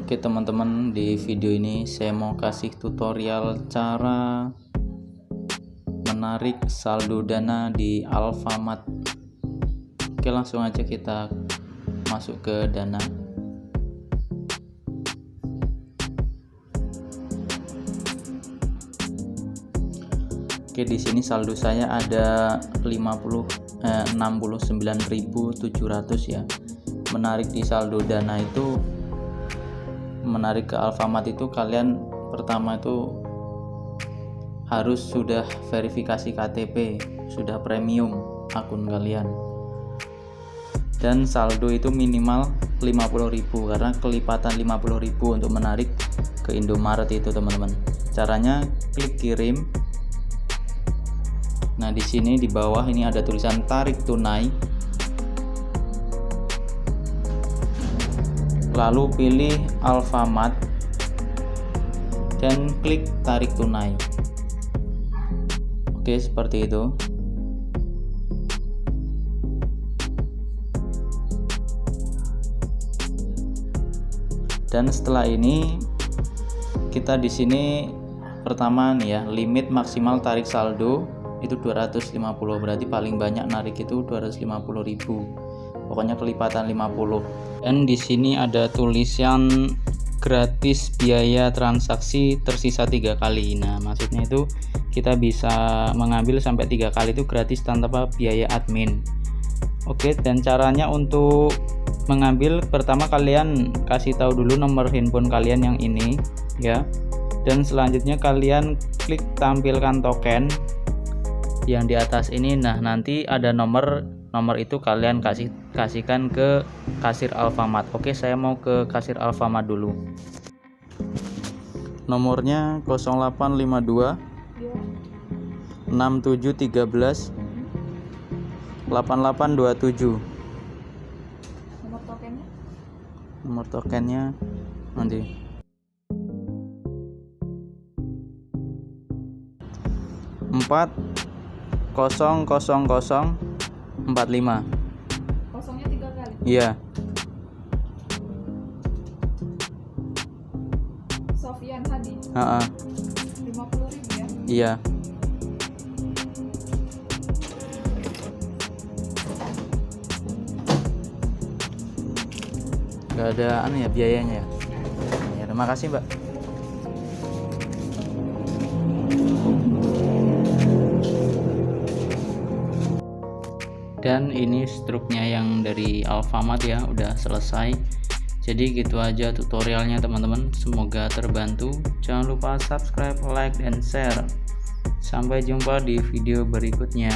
Oke teman-teman, di video ini saya mau kasih tutorial cara menarik saldo dana di Alfamart. Oke, langsung aja kita masuk ke dana. Oke, di sini saldo saya ada 69.700 ya. Menarik di saldo dana itu, menarik ke Alfamart itu kalian pertama itu harus sudah verifikasi KTP, sudah premium akun kalian, dan saldo itu minimal 50.000 karena kelipatan 50.000 untuk menarik ke Indomaret itu teman-teman. Caranya klik kirim. Nah, di sini di bawah ini ada tulisan tarik tunai. Lalu pilih Alfamart dan klik tarik tunai. Oke, seperti itu. Dan setelah ini kita di sini pertama nih ya, limit maksimal tarik saldo itu 250, berarti paling banyak narik itu 250.000. Pokoknya kelipatan 50. Dan di sini ada tulisan gratis biaya transaksi tersisa 3 kali. Nah, maksudnya itu kita bisa mengambil sampai 3 kali itu gratis tanpa biaya admin. Oke, dan caranya untuk mengambil, pertama kalian kasih tahu dulu nomor handphone kalian yang ini ya. Dan selanjutnya kalian klik tampilkan token yang di atas ini. Nah, nanti ada nomor itu kalian kasihkan ke kasir Alfamart. Oke, saya mau ke kasir Alfamart dulu. Nomornya 0852 6713 8827. Nomor tokennya nanti 400045. Kosongnya 3 kali. Iya. Sofyan Hadi. 50.000 ya. Iya. Gak ada ya biayanya ya. Ya, terima kasih Mbak. Dan ini struknya yang dari Alfamart ya, udah selesai. Jadi gitu aja tutorialnya teman-teman, semoga terbantu. Jangan lupa subscribe, like, dan share. Sampai jumpa di video berikutnya.